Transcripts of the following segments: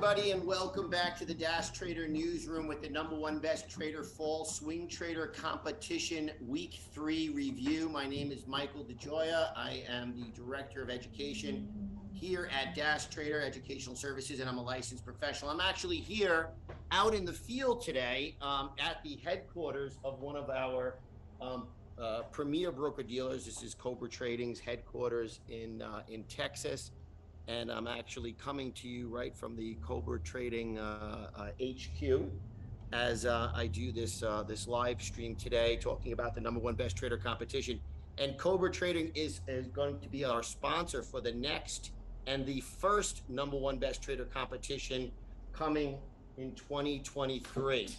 everybody, and welcome back to the Dash Trader Newsroom with the #1 best trader fall swing trader competition week 3 review. My name is Michael DeGioia. I am the Director of Education here at Dash Trader Educational Services, and I'm a licensed professional. I'm actually here out in the field today at the headquarters of one of our premier broker dealers. This is Cobra Trading's headquarters in Texas. And I'm actually coming to you right from the Cobra Trading HQ as I do this live stream today, talking about the #1 best trader competition. And Cobra Trading is going to be our sponsor for the next and the first #1 best trader competition coming in 2023.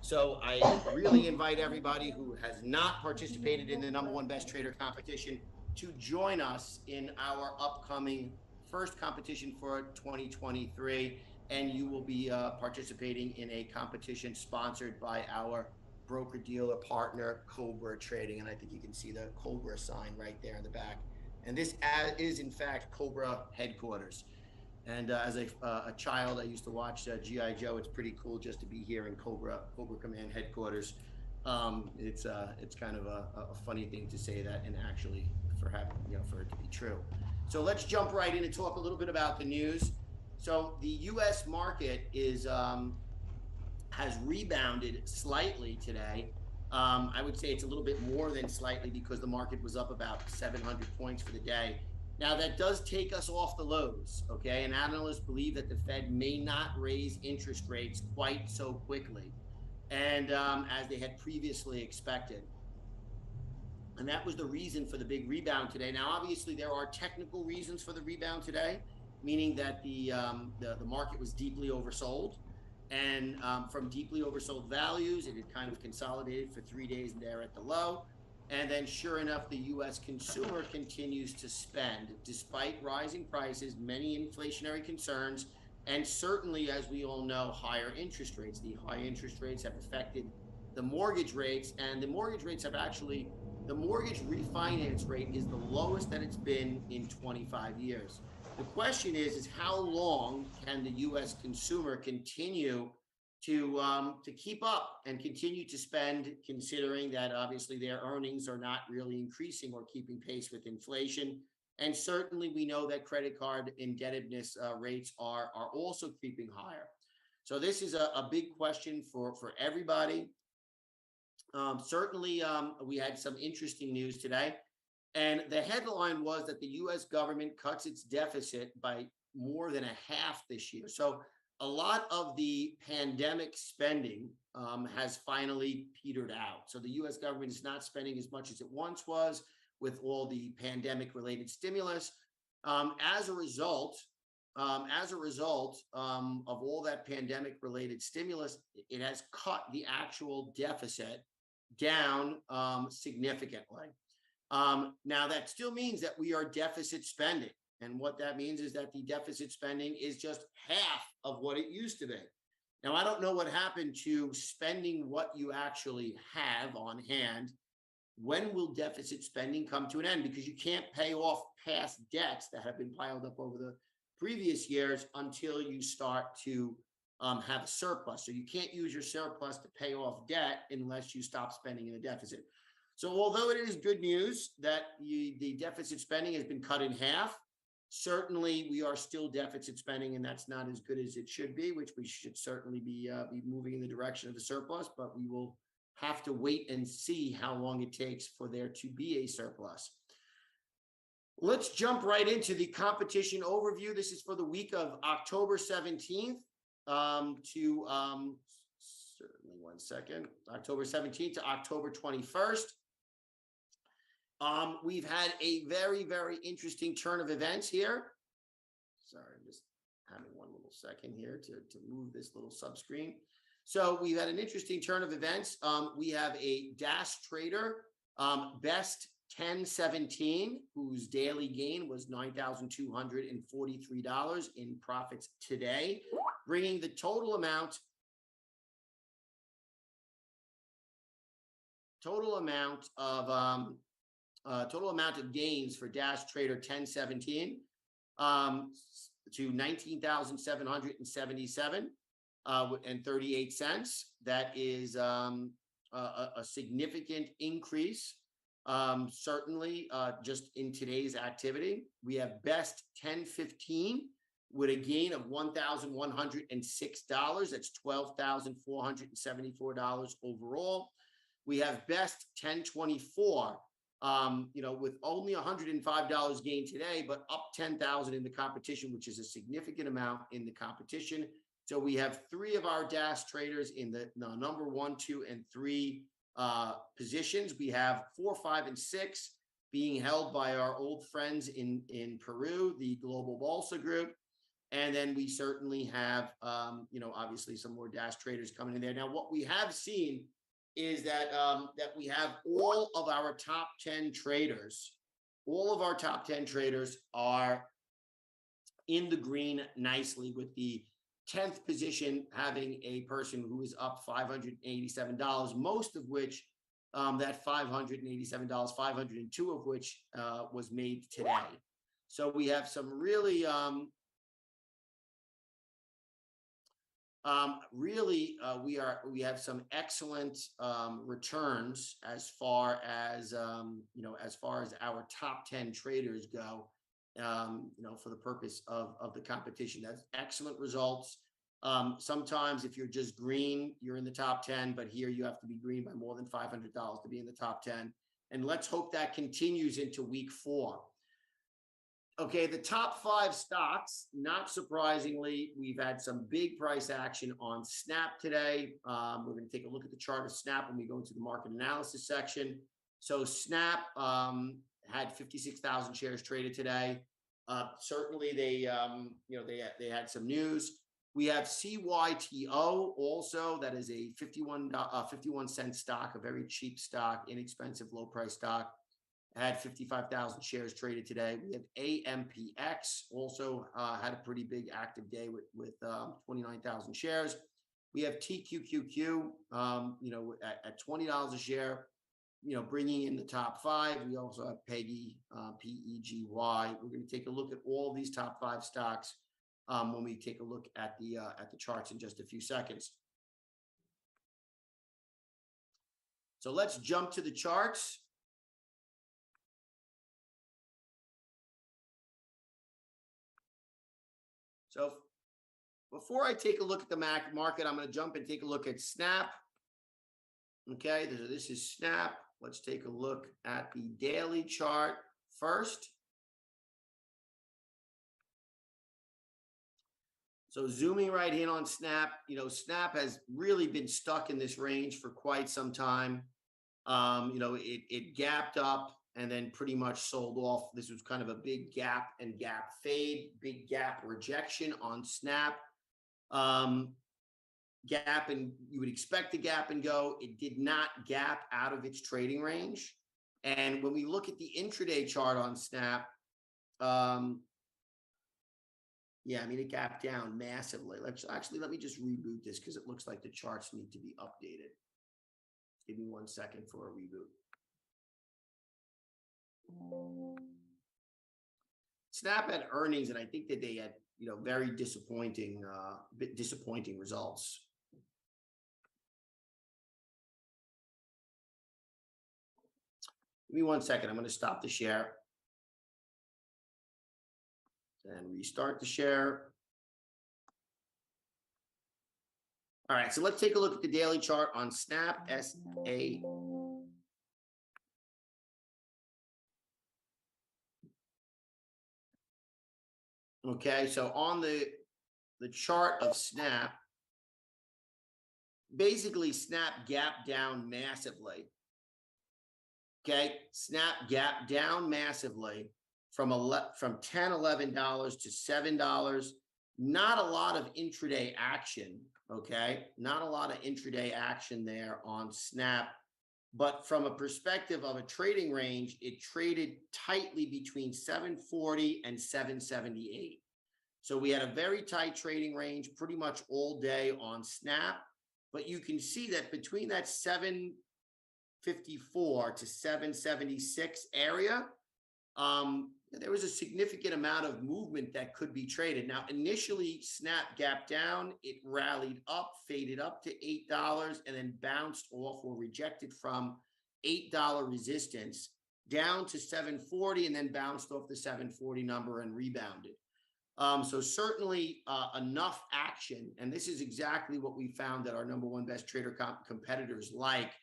So I really invite everybody who has not participated in the #1 best trader competition to join us in our upcoming first competition for 2023, and you will be participating in a competition sponsored by our broker dealer partner Cobra Trading. And I think you can see the Cobra sign right there in the back, and this is in fact Cobra headquarters. And as a child, I used to watch G.I. Joe. It's pretty cool just to be here in Cobra Command headquarters. It's kind of a funny thing to say that, and actually for it to be true. So let's jump right in and talk a little bit about the news. So the U.S. market has rebounded slightly today. I would say it's a little bit more than slightly, because the market was up about 700 points for the day. Now that does take us off the lows, okay? And analysts believe that the Fed may not raise interest rates quite so quickly, and as they had previously expected. And that was the reason for the big rebound today. Now, obviously, there are technical reasons for the rebound today, meaning that the market was deeply oversold. And from deeply oversold values, it had kind of consolidated for 3 days there at the low. And then sure enough, the U.S. consumer continues to spend despite rising prices, many inflationary concerns, and certainly, as we all know, higher interest rates. The high interest rates have affected the mortgage rates, and the mortgage rates have actually, the mortgage refinance rate is the lowest that it's been in 25 years. The question is how long can the U.S. consumer continue to keep up and continue to spend, considering that obviously their earnings are not really increasing or keeping pace with inflation. And certainly we know that credit card indebtedness rates are also creeping higher. So this is a big question for everybody. Certainly, we had some interesting news today, and the headline was that the U.S. government cuts its deficit by more than a half this year. So a lot of the pandemic spending has finally petered out. So the U.S. government is not spending as much as it once was with all the pandemic-related stimulus. As a result of all that pandemic-related stimulus, it has cut the actual deficit down significantly. Now that still means that we are deficit spending. And what that means is that the deficit spending is just half of what it used to be. Now, I don't know what happened to spending what you actually have on hand. When will deficit spending come to an end? Because you can't pay off past debts that have been piled up over the previous years until you start to have a surplus. So you can't use your surplus to pay off debt unless you stop spending in a deficit. So although it is good news that the deficit spending has been cut in half, certainly we are still deficit spending, and that's not as good as it should be, which we should certainly be moving in the direction of the surplus, but we will have to wait and see how long it takes for there to be a surplus. Let's jump right into the competition overview. This is for the week of October 17th to certainly one second, October 17th to October 21st. We've had a very, very interesting turn of events here. Sorry, I'm just having one little second here to move this little subscreen. So we've had an interesting turn of events. We have a Dash Trader best 1017, whose daily gain was $9,243 in profits today, bringing the total amount of gains for Dash Trader 1017 to 19,777 and 38 cents. That is a significant increase. Certainly, just in today's activity, we have best 1015 with a gain of $1,106. That's $12,474 overall. We have best 1024, with only $105 gain today, but up 10,000 in the competition, which is a significant amount in the competition. So we have three of our DAS traders in the number 1, 2, and 3 positions. We have 4, 5, and 6 being held by our old friends in Peru, the Global Bolsa Group. And then we certainly have, obviously some more DAS traders coming in there. Now, what we have seen is that that we have all of our top 10 traders. All of our top 10 traders are in the green nicely, with the 10th position having a person who is up $587, most of which that $587, 502 of which was made today. So we have some really we have some excellent returns as far as as far as our top 10 traders go, for the purpose of the competition. That's excellent results. Sometimes if you're just green, you're in the top 10, but here you have to be green by more than $500 to be in the top 10. And let's hope that continues into week 4. Okay, the top 5 stocks, not surprisingly, we've had some big price action on Snap today. We're going to take a look at the chart of Snap when we go into the market analysis section. So Snap had 56,000 shares traded today. Certainly, they had some news. We have CYTO also. That is a 51-cent stock, a very cheap stock, inexpensive, low price stock. Had 55,000 shares traded today. We have AMPX also had a pretty big active day with 29,000 shares. We have TQQQ, at $20 a share, bringing in the top 5. We also have PEGY, PEGY. We're going to take a look at all these top 5 stocks when we take a look at the charts in just a few seconds. So let's jump to the charts. So before I take a look at the market, I'm going to jump and take a look at Snap. Okay, this is Snap. Let's take a look at the daily chart first. So zooming right in on Snap, Snap has really been stuck in this range for quite some time. It gapped up and then pretty much sold off. This was kind of a big gap and gap fade, big gap rejection on Snap. Gap, and you would expect the gap and go. It did not gap out of its trading range. And when we look at the intraday chart on Snap, it gapped down massively. Let me just reboot this because it looks like the charts need to be updated. Give me 1 second for a reboot. Snap had earnings, and I think that they had, very disappointing results. Give me 1 second. I'm going to stop the share and restart the share. All right, so let's take a look at the daily chart on Snap, SA. Okay, so on the chart of Snap, basically Snap gapped down massively. Okay, Snap gapped down massively from $10, $11 to $7. Not a lot of intraday action. Okay, not a lot of intraday action there on Snap. But from a perspective of a trading range, it traded tightly between 740 and 778. So we had a very tight trading range pretty much all day on Snap. But you can see that between that 754 to 776 area, there was a significant amount of movement that could be traded. Now, initially, Snap gapped down, it rallied up, faded up to $8, and then bounced off or rejected from $8 resistance down to 740, and then bounced off the 740 number and rebounded. So certainly enough action, and this is exactly what we found that our number one best trader competitors like,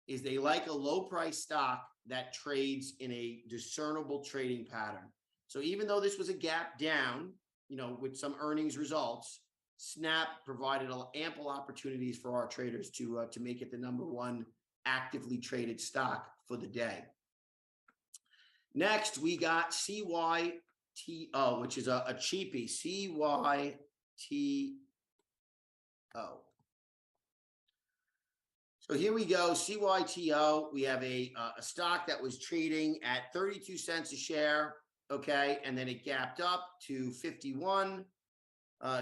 is they like a low price stock that trades in a discernible trading pattern. So even though this was a gap down, with some earnings results, Snap provided ample opportunities for our traders to make it the number one actively traded stock for the day. Next, we got CYTO, which is a cheapie, CYTO. So here we go, CYTO. We have a stock that was trading at 32 cents a share, okay, and then it gapped up to 51,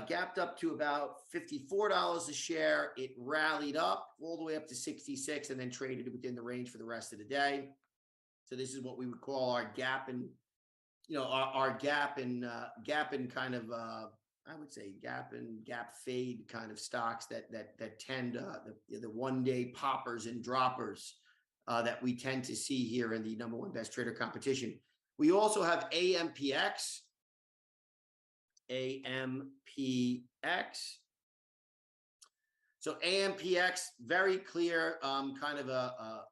gapped up to about $54 a share. It rallied up all the way up to 66, and then traded within the range for the rest of the day. So this is what we would call our gap and, our gap and kind of. I would say gap and gap fade kind of stocks that tend the 1 day poppers and droppers that we tend to see here in the number one best trader competition. We also have AMPX. So AMPX, very clear, kind of a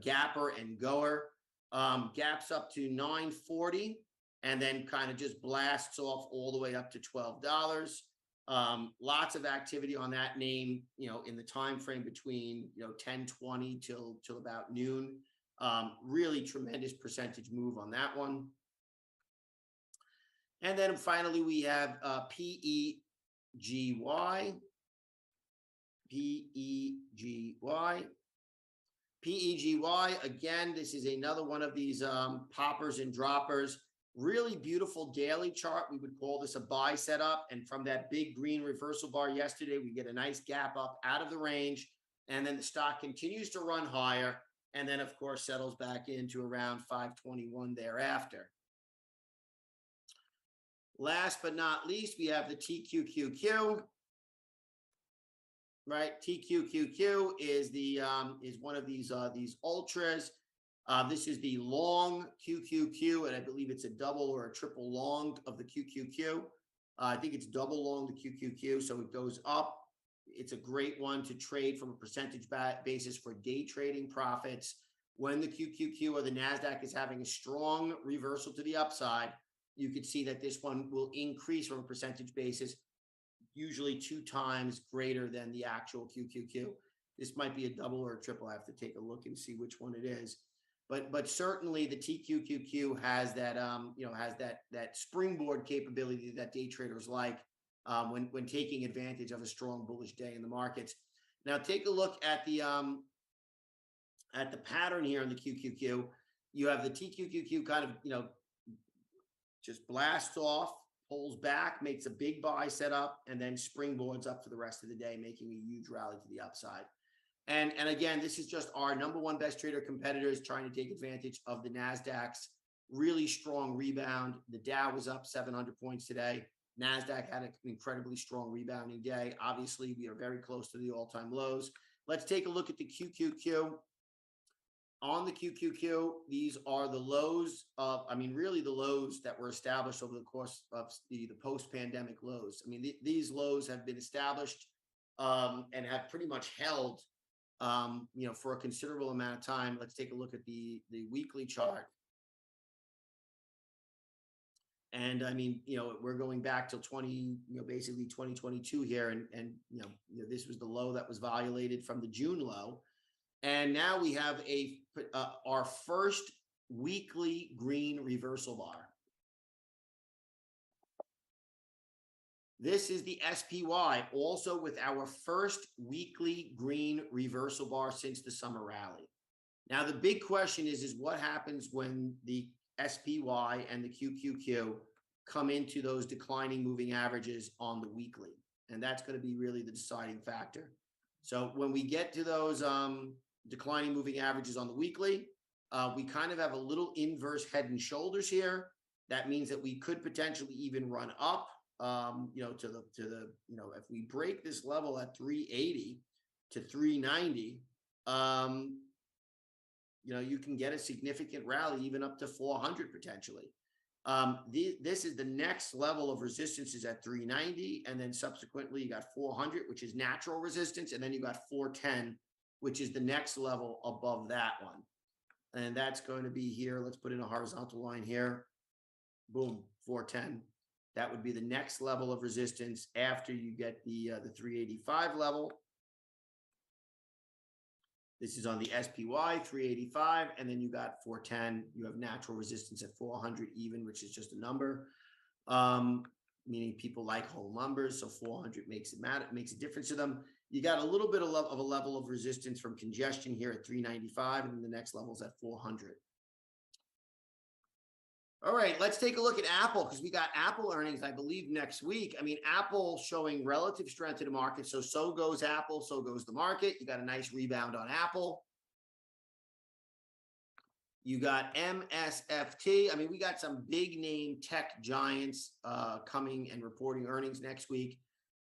gapper and goer. Gaps up to 940. And then kind of just blasts off all the way up to $12. Lots of activity on that name, in the time frame between 10:20 till about noon. Really tremendous percentage move on that one. And then finally we have PEGY. PEGY, again, this is another one of these poppers and droppers. Really beautiful daily chart. We would call this a buy setup. And from that big green reversal bar yesterday, we get a nice gap up out of the range. And then the stock continues to run higher. And then, of course, settles back into around 521 thereafter. Last but not least, we have the TQQQ. Right, TQQQ is is one of these ultras. This is the long QQQ, and I believe it's a double or a triple long of the QQQ. I think it's double long the QQQ, so it goes up. It's a great one to trade from a percentage basis for day trading profits. When the QQQ or the Nasdaq is having a strong reversal to the upside, you could see that this one will increase from a percentage basis, usually 2 times greater than the actual QQQ. This might be a double or a triple. I have to take a look and see which one it is. But certainly the TQQQ has that that springboard capability that day traders like when taking advantage of a strong bullish day in the markets. Now take a look at the pattern here on the QQQ. You have the TQQQ kind of just blasts off, pulls back, makes a big buy setup, and then springboards up for the rest of the day, making a huge rally to the upside. And again, this is just our number one best trader competitors trying to take advantage of the Nasdaq's really strong rebound. The Dow was up 700 points today. Nasdaq had an incredibly strong rebounding day. Obviously, we are very close to the all-time lows. Let's take a look at the QQQ. On the QQQ, these are the lows of, really the lows that were established over the course of the post-pandemic lows. These lows have been established and have pretty much held for a considerable amount of time. Let's take a look at the weekly chart. And we're going back till basically 2022 here. And this was the low that was violated from the June low. And now we have our first weekly green reversal bar. This is the SPY, also with our first weekly green reversal bar since the summer rally. Now, the big question is what happens when the SPY and the QQQ come into those declining moving averages on the weekly? And that's going to be really the deciding factor. So when we get to those declining moving averages on the weekly, we kind of have a little inverse head and shoulders here. That means that we could potentially even run up, to the, if we break this level at 380 to 390, um, you can get a significant rally even up to 400 potentially. This is the next level of resistance is at 390, and then subsequently you got 400, which is natural resistance, and then you got 410, which is the next level above that one. And that's going to be here. Let's put in a horizontal line here. Boom, 410. That would be the next level of resistance after you get the 385 level. This is on the SPY 385, and then you got 410. You have natural resistance at 400 even, which is just a number, meaning people like whole numbers. So 400 makes a difference to them. You got a little bit of a level of resistance from congestion here at 395, and then the next level is at 400. All right, let's take a look at Apple, because we got Apple earnings, I believe, next week. I mean, Apple showing relative strength in the market. So goes Apple, so goes the market. You got a nice rebound on Apple. You got MSFT. I mean, we got some big name tech giants coming and reporting earnings next week.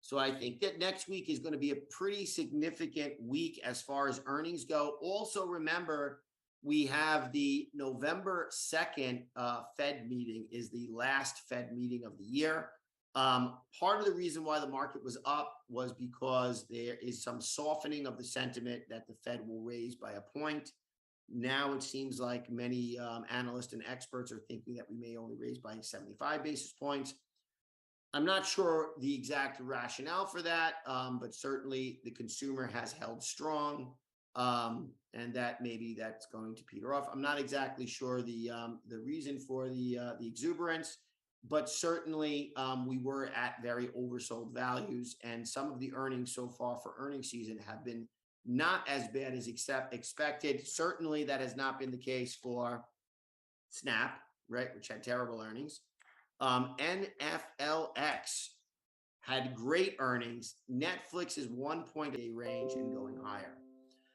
So I think that next week is going to be a pretty significant week as far as earnings go. Also, remember, we have the November 2nd Fed meeting is the last Fed meeting of the year. Part of the reason why the market was up was because there is some softening of the sentiment that the Fed will raise by a point. Now it seems like many analysts and experts are thinking that we may only raise by 75 basis points. I'm not sure the exact rationale for that, but certainly the consumer has held strong. And that maybe that's going to peter off. I'm not exactly sure the reason for the exuberance, but certainly we were at very oversold values, and some of the earnings so far for earnings season have been not as bad as expected. Certainly that has not been the case for Snap, right, which had terrible earnings. NFLX had great earnings. Netflix is 1.8 range and going higher.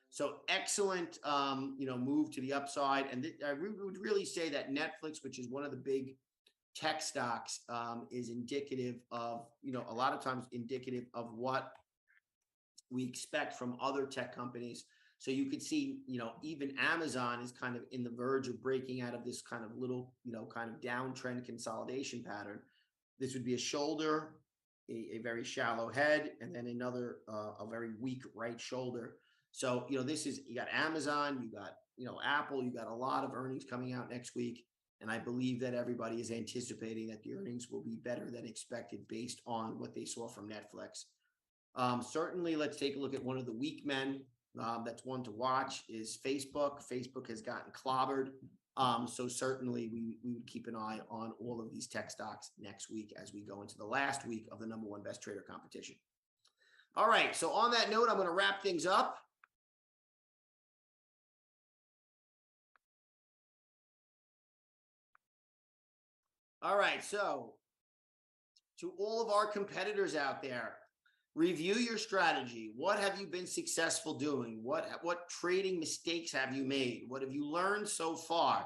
So excellent, move to the upside. And I would really say that Netflix, which is one of the big tech stocks, is indicative of, a lot of times indicative of what we expect from other tech companies. So you could see, even Amazon is kind of in the verge of breaking out of this kind of little, kind of downtrend consolidation pattern. This would be a shoulder, a very shallow head, and then another, a very weak right shoulder. So, you got Amazon, you got, Apple, you got a lot of earnings coming out next week. And I believe that everybody is anticipating that the earnings will be better than expected based on what they saw from Netflix. Certainly, let's take a look at one of the weak men. That's one to watch is Facebook. Facebook has gotten clobbered. So certainly we would keep an eye on all of these tech stocks next week as we go into the last week of the number one best trader competition. All right. So on that note, I'm going to wrap things up. All right. So to all of our competitors out there, review your strategy. What have you been successful doing? What trading mistakes have you made? What have you learned so far?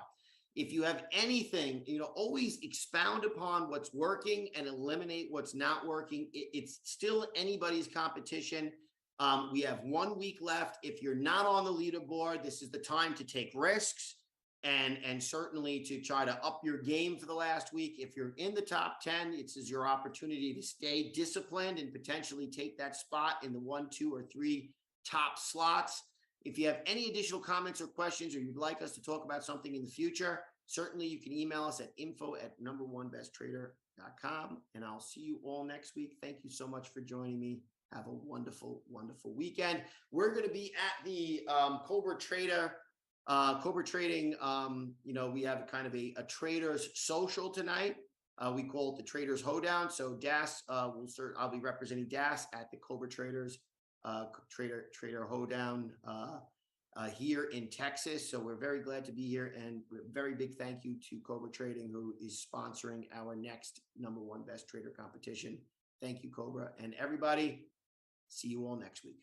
If you have anything, always expound upon what's working and eliminate what's not working. It's still anybody's competition. We have 1 week left. If you're not on the leaderboard, this is the time to take risks and certainly to try to up your game for the last week. If you're in the top 10, this is your opportunity to stay disciplined and potentially take that spot in the 1, 2, or 3 top slots. If you have any additional comments or questions, or you'd like us to talk about something in the future, certainly you can email us at info@numberonebesttrader.com, and I'll see you all next week. Thank you so much for joining me. Have a wonderful, wonderful weekend. We're going to be at the Cobra Trading, we have kind of a traders social tonight. We call it the Traders Hoedown. So Das, I'll be representing Das at the Cobra Traders Trader Hoedown here in Texas. So we're very glad to be here, and a very big thank you to Cobra Trading, who is sponsoring our next number one best trader competition. Thank you, Cobra, and everybody. See you all next week.